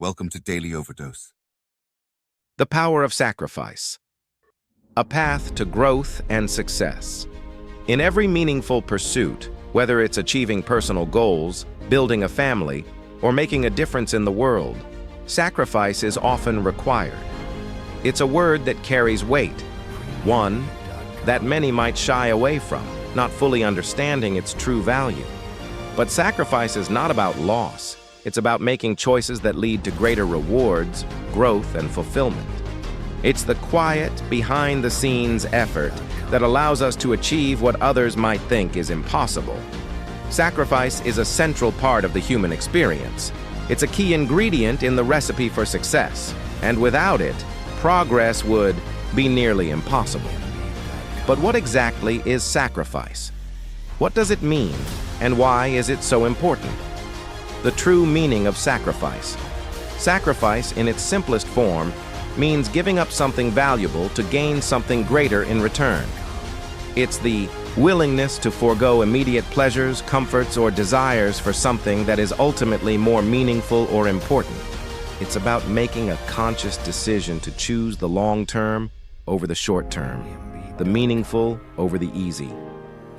Welcome to Daily Overdose. The power of sacrifice. A path to growth and success. In every meaningful pursuit, whether it's achieving personal goals, building a family, or making a difference in the world, sacrifice is often required. It's a word that carries weight, one that many might shy away from, not fully understanding its true value. But sacrifice is not about loss. It's about making choices that lead to greater rewards, growth, and fulfillment. It's the quiet, behind-the-scenes effort that allows us to achieve what others might think is impossible. Sacrifice is a central part of the human experience. It's a key ingredient in the recipe for success, and without it, progress would be nearly impossible. But what exactly is sacrifice? What does it mean, and why is it so important? The true meaning of sacrifice. Sacrifice, in its simplest form, means giving up something valuable to gain something greater in return. It's the willingness to forego immediate pleasures, comforts, or desires for something that is ultimately more meaningful or important. It's about making a conscious decision to choose the long term over the short term, the meaningful over the easy.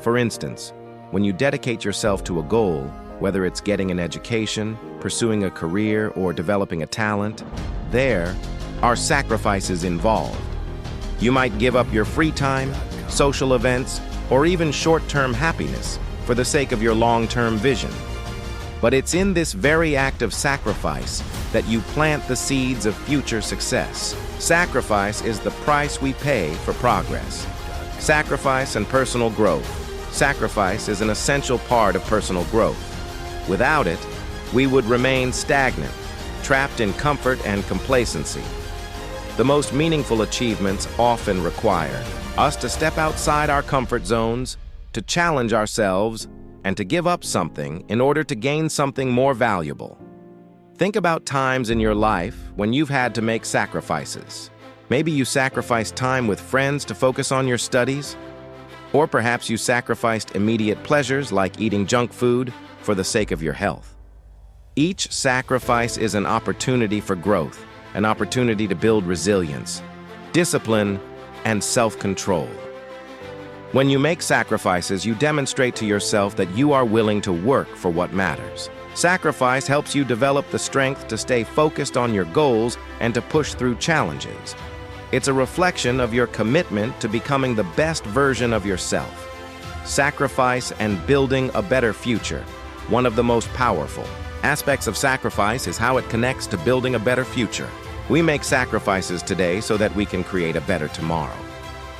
For instance, when you dedicate yourself to a goal, whether it's getting an education, pursuing a career, or developing a talent, there are sacrifices involved. You might give up your free time, social events, or even short-term happiness for the sake of your long-term vision. But it's in this very act of sacrifice that you plant the seeds of future success. Sacrifice is the price we pay for progress. Sacrifice and personal growth. Sacrifice is an essential part of personal growth. Without it, we would remain stagnant, trapped in comfort and complacency. The most meaningful achievements often require us to step outside our comfort zones, to challenge ourselves, and to give up something in order to gain something more valuable. Think about times in your life when you've had to make sacrifices. Maybe you sacrificed time with friends to focus on your studies, or perhaps you sacrificed immediate pleasures like eating junk food for the sake of your health. Each sacrifice is an opportunity for growth, an opportunity to build resilience, discipline, and self-control. When you make sacrifices, you demonstrate to yourself that you are willing to work for what matters. Sacrifice helps you develop the strength to stay focused on your goals and to push through challenges. It's a reflection of your commitment to becoming the best version of yourself. Sacrifice and building a better future. One of the most powerful aspects of sacrifice is how it connects to building a better future. We make sacrifices today so that we can create a better tomorrow.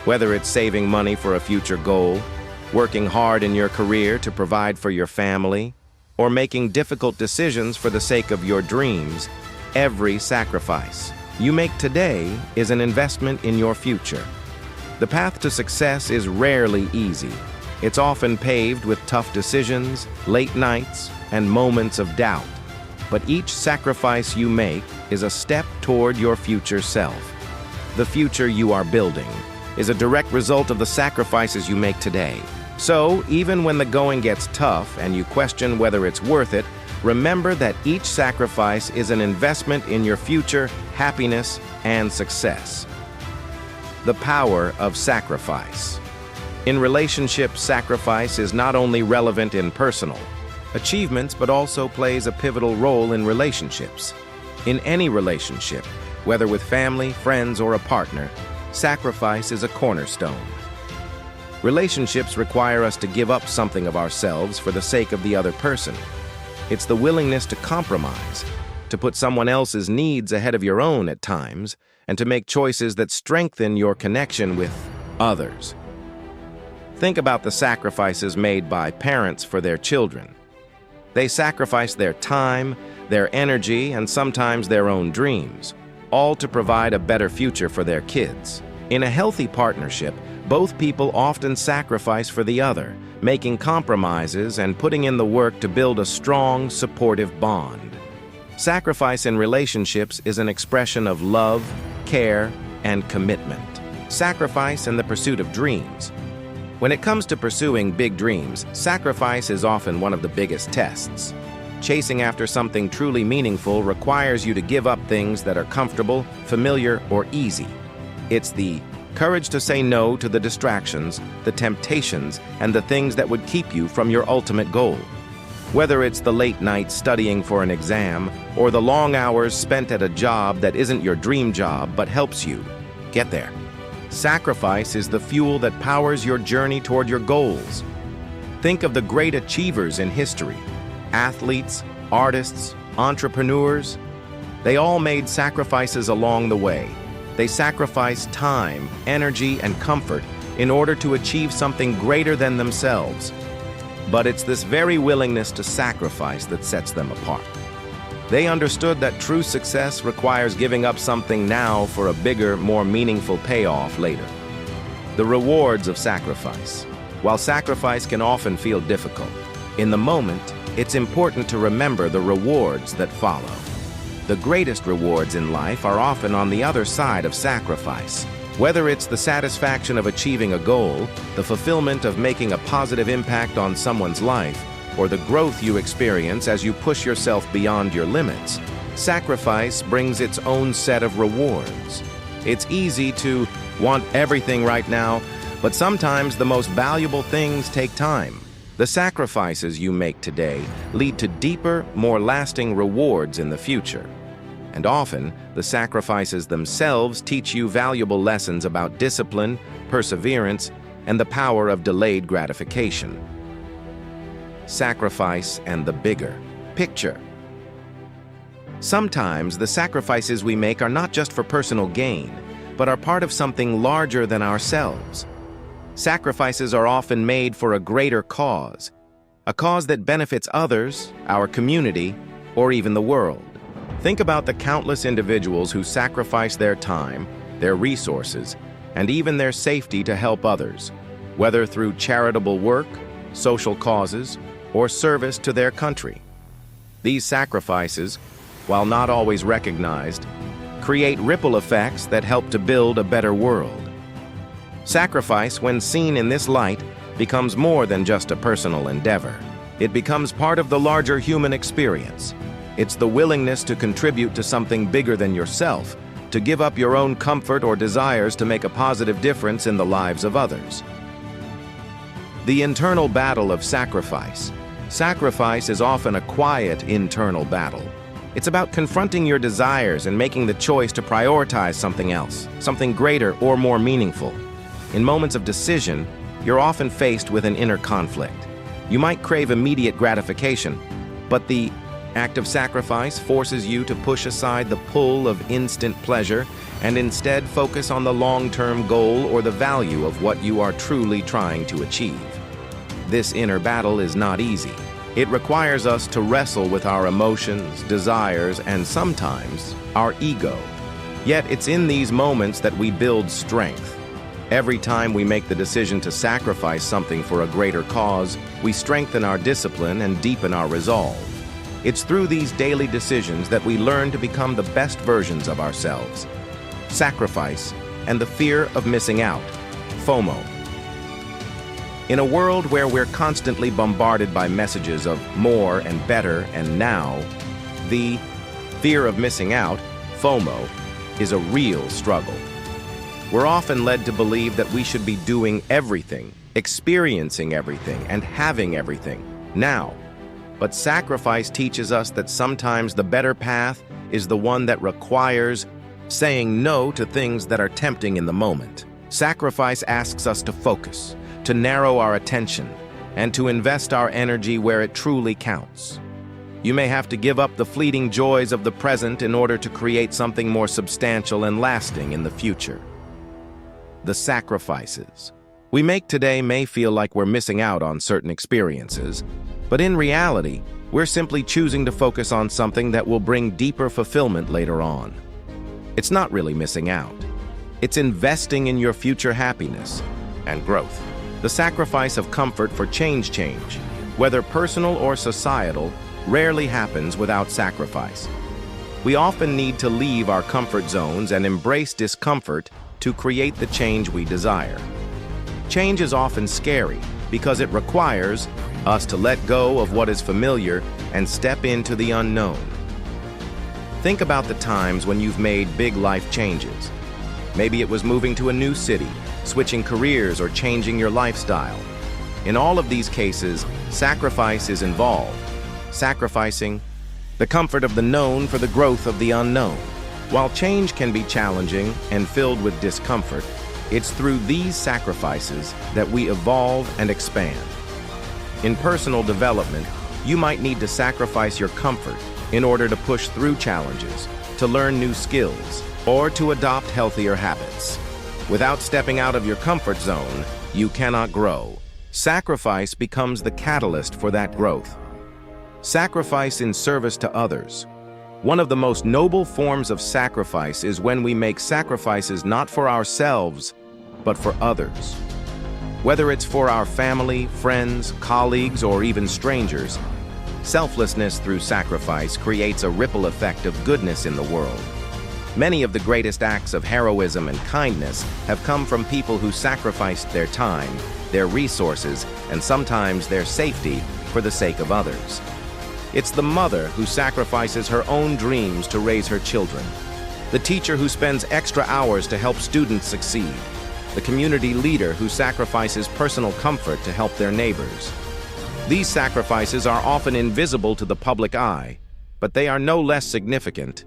Whether it's saving money for a future goal, working hard in your career to provide for your family, or making difficult decisions for the sake of your dreams, every sacrifice you make today is an investment in your future. The path to success is rarely easy. It's often paved with tough decisions, late nights, and moments of doubt. But each sacrifice you make is a step toward your future self. The future you are building is a direct result of the sacrifices you make today. So, even when the going gets tough and you question whether it's worth it, remember that each sacrifice is an investment in your future, happiness, and success. The power of sacrifice. In relationships, sacrifice is not only relevant in personal achievements, but also plays a pivotal role in relationships. In any relationship, whether with family, friends, or a partner, sacrifice is a cornerstone. Relationships require us to give up something of ourselves for the sake of the other person. It's the willingness to compromise, to put someone else's needs ahead of your own at times, and to make choices that strengthen your connection with others. Think about the sacrifices made by parents for their children. They sacrifice their time, their energy, and sometimes their own dreams, all to provide a better future for their kids. In a healthy partnership, both people often sacrifice for the other, making compromises and putting in the work to build a strong, supportive bond. Sacrifice in relationships is an expression of love, care, and commitment. Sacrifice in the pursuit of dreams. When it comes to pursuing big dreams, sacrifice is often one of the biggest tests. chasing after something truly meaningful requires you to give up things that are comfortable, familiar, or easy. It's the courage to say no to the distractions, the temptations, and the things that would keep you from your ultimate goal. Whether it's the late nights studying for an exam, or the long hours spent at a job that isn't your dream job but helps you get there. Sacrifice is the fuel that powers your journey toward your goals. Think of the great achievers in history. Athletes, artists, entrepreneurs. They all made sacrifices along the way. They sacrificed time, energy, and comfort in order to achieve something greater than themselves. But it's this very willingness to sacrifice that sets them apart. They understood that true success requires giving up something now for a bigger, more meaningful payoff later. The rewards of sacrifice. While sacrifice can often feel difficult, in the moment, it's important to remember the rewards that follow. The greatest rewards in life are often on the other side of sacrifice. Whether it's the satisfaction of achieving a goal, the fulfillment of making a positive impact on someone's life, or the growth you experience as you push yourself beyond your limits, sacrifice brings its own set of rewards. It's easy to want everything right now, but sometimes the most valuable things take time. The sacrifices you make today lead to deeper, more lasting rewards in the future. And often, the sacrifices themselves teach you valuable lessons about discipline, perseverance, and the power of delayed gratification. Sacrifice and the bigger picture. Sometimes the sacrifices we make are not just for personal gain, but are part of something larger than ourselves. Sacrifices are often made for a greater cause, a cause that benefits others, our community, or even the world. Think about the countless individuals who sacrifice their time, their resources, and even their safety to help others, whether through charitable work, social causes, or service to their country. These sacrifices, while not always recognized, create ripple effects that help to build a better world. Sacrifice, when seen in this light, becomes more than just a personal endeavor. It becomes part of the larger human experience. It's the willingness to contribute to something bigger than yourself, to give up your own comfort or desires to make a positive difference in the lives of others. The internal battle of sacrifice. Sacrifice is often a quiet internal battle. It's about confronting your desires and making the choice to prioritize something else, something greater or more meaningful. In moments of decision, you're often faced with an inner conflict. You might crave immediate gratification, but the act of sacrifice forces you to push aside the pull of instant pleasure and instead focus on the long-term goal or the value of what you are truly trying to achieve. This inner battle is not easy. It requires us to wrestle with our emotions, desires, and sometimes our ego. Yet it's in these moments that we build strength. Every time we make the decision to sacrifice something for a greater cause, we strengthen our discipline and deepen our resolve. It's through these daily decisions that we learn to become the best versions of ourselves. Sacrifice and the fear of missing out, FOMO. In a world where we're constantly bombarded by messages of more and better and now, the fear of missing out, FOMO, is a real struggle. We're often led to believe that we should be doing everything, experiencing everything, and having everything now. But sacrifice teaches us that sometimes the better path is the one that requires saying no to things that are tempting in the moment. Sacrifice asks us to focus, to narrow our attention, and to invest our energy where it truly counts. You may have to give up the fleeting joys of the present in order to create something more substantial and lasting in the future. The sacrifices we make today may feel like we're missing out on certain experiences, but in reality, we're simply choosing to focus on something that will bring deeper fulfillment later on. It's not really missing out. It's investing in your future happiness and growth. The sacrifice of comfort for change, whether personal or societal, rarely happens without sacrifice. We often need to leave our comfort zones and embrace discomfort to create the change we desire. Change is often scary because it requires us to let go of what is familiar and step into the unknown. Think about the times when you've made big life changes. Maybe it was moving to a new city, switching careers, or changing your lifestyle. In all of these cases, sacrifice is involved. Sacrificing the comfort of the known for the growth of the unknown. While change can be challenging and filled with discomfort, it's through these sacrifices that we evolve and expand. In personal development, you might need to sacrifice your comfort in order to push through challenges, to learn new skills, or to adopt healthier habits. Without stepping out of your comfort zone, you cannot grow. Sacrifice becomes the catalyst for that growth. Sacrifice in service to others. One of the most noble forms of sacrifice is when we make sacrifices not for ourselves, but for others. Whether it's for our family, friends, colleagues, or even strangers, selflessness through sacrifice creates a ripple effect of goodness in the world. Many of the greatest acts of heroism and kindness have come from people who sacrificed their time, their resources, and sometimes their safety for the sake of others. It's the mother who sacrifices her own dreams to raise her children, the teacher who spends extra hours to help students succeed, the community leader who sacrifices personal comfort to help their neighbors. These sacrifices are often invisible to the public eye, but they are no less significant.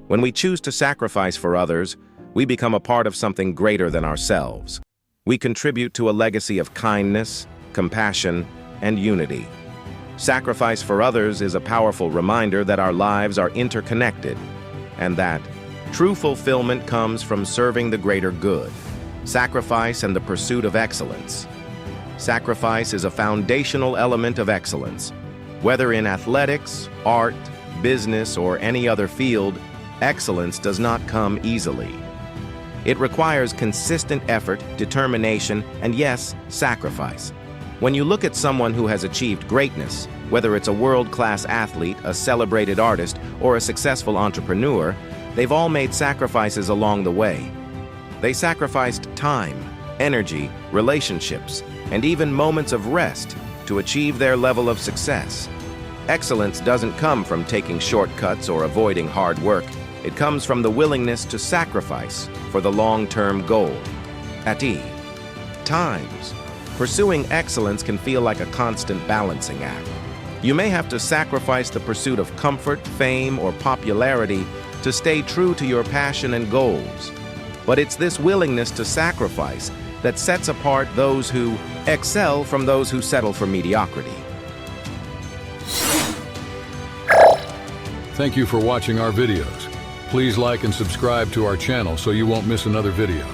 When we choose to sacrifice for others, we become a part of something greater than ourselves. We contribute to a legacy of kindness, compassion, and unity. Sacrifice for others is a powerful reminder that our lives are interconnected and that true fulfillment comes from serving the greater good. Sacrifice and the pursuit of excellence. Sacrifice is a foundational element of excellence. Whether in athletics, art, business, or any other field, excellence does not come easily. It requires consistent effort, determination, and yes, sacrifice. When you look at someone who has achieved greatness, whether it's a world-class athlete, a celebrated artist, or a successful entrepreneur, they've all made sacrifices along the way. They sacrificed time, energy, relationships, and even moments of rest to achieve their level of success. Excellence doesn't come from taking shortcuts or avoiding hard work. It comes from the willingness to sacrifice for the long-term goal. At times, pursuing excellence can feel like a constant balancing act. You may have to sacrifice the pursuit of comfort, fame, or popularity to stay true to your passion and goals. But it's this willingness to sacrifice that sets apart those who excel from those who settle for mediocrity. Thank you for watching our videos. Please like and subscribe to our channel so you won't miss another video.